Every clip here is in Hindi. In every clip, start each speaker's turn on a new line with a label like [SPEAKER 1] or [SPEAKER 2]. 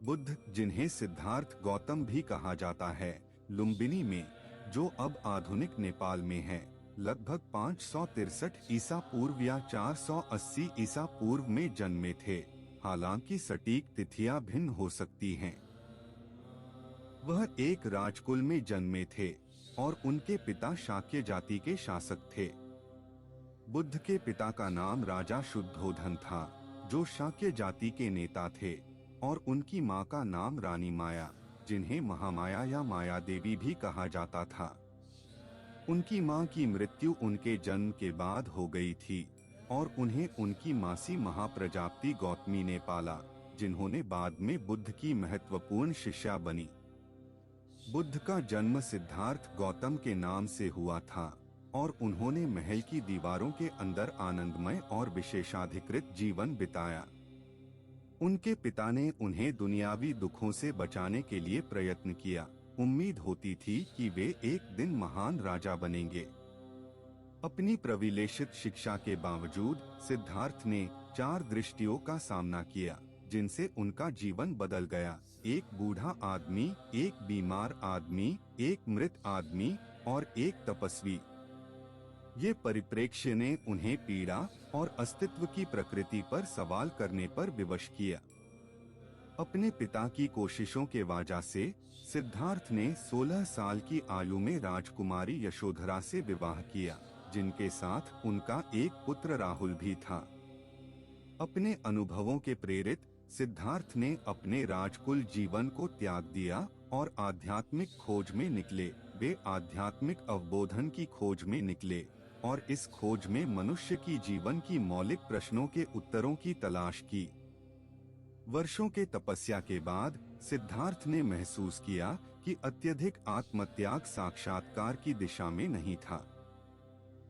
[SPEAKER 1] बुद्ध, जिन्हें सिद्धार्थ गौतम भी कहा जाता है, लुम्बिनी में, जो अब आधुनिक नेपाल में है, लगभग 563 ईसा पूर्व या 480 ईसा पूर्व में जन्मे थे। हालांकि सटीक तिथियां भिन्न हो सकती हैं। वह एक राजकुल में जन्मे थे और उनके पिता शाक्य जाति के शासक थे। बुद्ध के पिता का नाम राजा शुद्धोधन था, जो शाक्य जाति के नेता थे, और उनकी मां का नाम रानी माया, जिन्हें महामाया या माया देवी भी कहा जाता था। उनकी मां की मृत्यु उनके जन्म के बाद हो गई थी और उन्हें उनकी मासी महाप्रजापति गौतमी ने पाला, जिन्होंने बाद में बुद्ध की महत्वपूर्ण शिष्या बनी। बुद्ध का जन्म सिद्धार्थ गौतम के नाम से हुआ था और उन्होंने महल की दीवारों के अंदर आनंदमय और विशेषाधिकृत जीवन बिताया। उनके पिता ने उन्हें दुनियावी दुखों से बचाने के लिए प्रयत्न किया। उम्मीद होती थी कि वे एक दिन महान राजा बनेंगे। अपनी प्रविलेशित शिक्षा के बावजूद सिद्धार्थ ने 4 दृष्टियों का सामना किया, जिनसे उनका जीवन बदल गया। एक बूढ़ा आदमी, एक बीमार आदमी, एक मृत आदमी और एक तपस्वी। ये परिप्रेक्ष्य ने उन्हें पीड़ा और अस्तित्व की प्रकृति पर सवाल करने पर विवश किया। अपने पिता की कोशिशों के वजह से सिद्धार्थ ने 16 साल की आयु में राजकुमारी यशोधरा से विवाह किया, जिनके साथ उनका एक पुत्र राहुल भी था। अपने अनुभवों के प्रेरित सिद्धार्थ ने अपने राजकुल जीवन को त्याग दिया और आध्यात्मिक खोज में निकले। वे आध्यात्मिक अवबोधन की खोज में निकले और इस खोज में मनुष्य की जीवन की मौलिक प्रश्नों के उत्तरों की तलाश की। वर्षों के तपस्या के बाद सिद्धार्थ ने महसूस किया कि अत्यधिक आत्मत्याग साक्षात्कार की दिशा में नहीं था।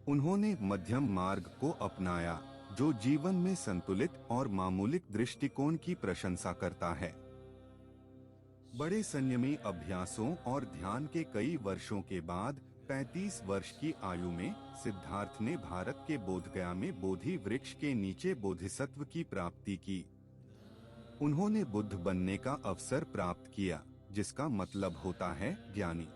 [SPEAKER 1] उन्होंने मध्यम मार्ग को अपनाया, जो जीवन में संतुलित और मामूलिक दृष्टिकोण की प्रशंसा करता है। बड़े संयमी अभ्यासों और ध्यान के कई वर्षों के बाद 35 वर्ष की आयु में सिद्धार्थ ने भारत के बोधगया में बोधि वृक्ष के नीचे बोधिसत्व की प्राप्ति की। उन्होंने बुद्ध बनने का अवसर प्राप्त किया, जिसका मतलब होता है ज्ञानी।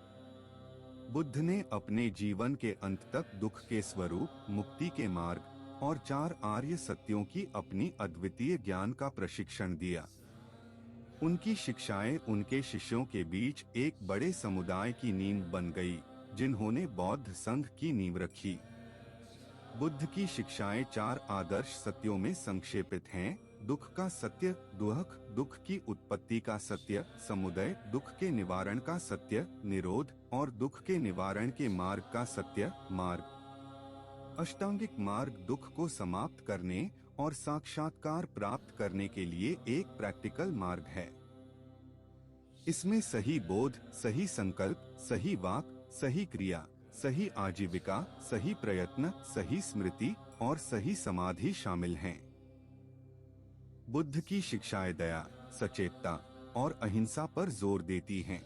[SPEAKER 1] बुद्ध ने अपने जीवन के अंत तक दुख के स्वरूप, मुक्ति के मार्ग और 4 आर्य सत्यों की अपनी अद्वितीय ज्ञान का प्रशिक्षण दिया। उनकी शिक्षाएं उनके शिष्यों के बीच एक बड़े समुदाय की नींव बन गई, जिन्होंने बौद्ध संघ की नींव रखी। बुद्ध की शिक्षाएं 4 आदर्श सत्यों में संक्षेपित हैं: दुख का सत्य, दुख की उत्पत्ति का सत्य, समुदय, दुख के निवारण का सत्य, निरोध और दुख के निवारण के मार्ग का सत्य, मार्ग। अष्टांगिक मार्ग दुख को समाप्त करने और साक्षात्कार प्राप्त करने के लिए एक प्रैक्टिकल मार्ग है। इसमें सही बोध, सही संकल्प, सही वाक, सही क्रिया, सही आजीविका, सही प्रयत्न, सही स्मृति और सही समाधि शामिल हैं। बुद्ध की शिक्षाएं दया, सचेतता और अहिंसा पर जोर देती हैं।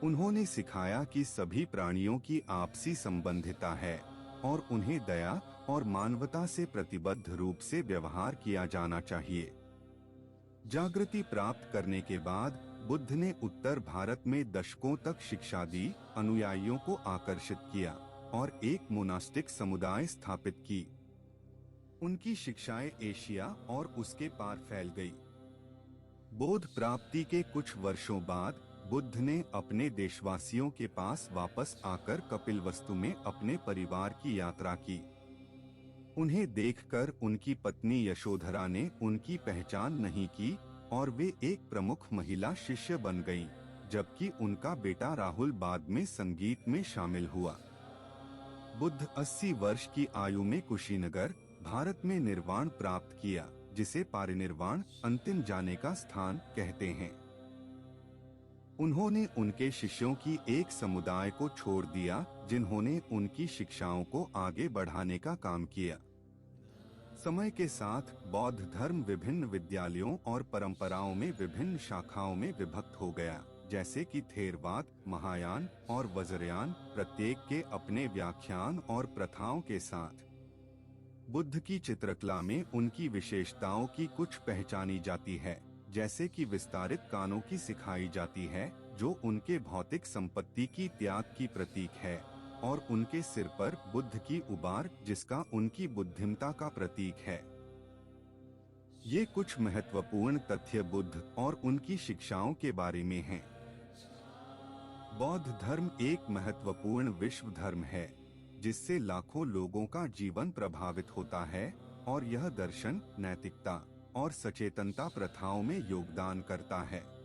[SPEAKER 1] उन्होंने सिखाया कि सभी प्राणियों की आपसी संबंधिता है और उन्हें दया और मानवता से प्रतिबद्ध रूप से व्यवहार किया जाना चाहिए। जागृति प्राप्त करने के बाद बुद्ध ने उत्तर भारत में दशकों तक शिक्षा दी, अनुयायियों को आकर्षित किया और एक मोनास्टिक समुदाय स्थापित की। उनकी शिक्षाएं एशिया और उसके पार फैल गई। बोध प्राप्ति के कुछ वर्षों बाद बुद्ध ने अपने देशवासियों के पास वापस आकर कपिलवस्तु में अपने परिवार की यात्रा की। उन्हें देखकर उनकी पत्नी यशोधरा ने उनकी पहचान नहीं की और वे एक प्रमुख महिला शिष्य बन गईं, जबकि उनका बेटा राहुल बाद में संगीत में शामिल हुआ। बुद्ध 80 वर्ष की आयु में कुशीनगर, भारत में निर्वाण प्राप्त किया, जिसे पारिनिर्वाण, अंतिम जाने का स्थान कहते हैं। उन्होंने उनके शिष्यों की एक समुदाय को छोड़ दिया, जिन्होंने उनकी शिक्षाओं को आगे बढ़ाने का काम किया। समय के साथ बौद्ध धर्म विभिन्न विद्यालयों और परंपराओं में विभिन्न शाखाओं में विभक्त हो गया, जैसे कि थेरवाद, महायान और वज्रयान, प्रत्येक के अपने व्याख्यान और प्रथाओं के साथ। बुद्ध की चित्रकला में उनकी विशेषताओं की कुछ पहचानी जाती है, जैसे कि विस्तारित कानों की सिखाई जाती है, जो उनके भौतिक संपत्ति की त्याग की प्रतीक है, और उनके सिर पर बुद्ध की उबार, जिसका उनकी बुद्धिमता का प्रतीक है। ये कुछ महत्वपूर्ण तथ्य बुद्ध और उनकी शिक्षाओं के बारे में हैं। बौद्ध धर्म एक महत्वपूर्ण विश्व धर्म है, जिससे लाखों लोगों का जीवन प्रभावित होता है, और यह दर्शन, नैतिकता और सचेतनता प्रथाओं में योगदान करता है।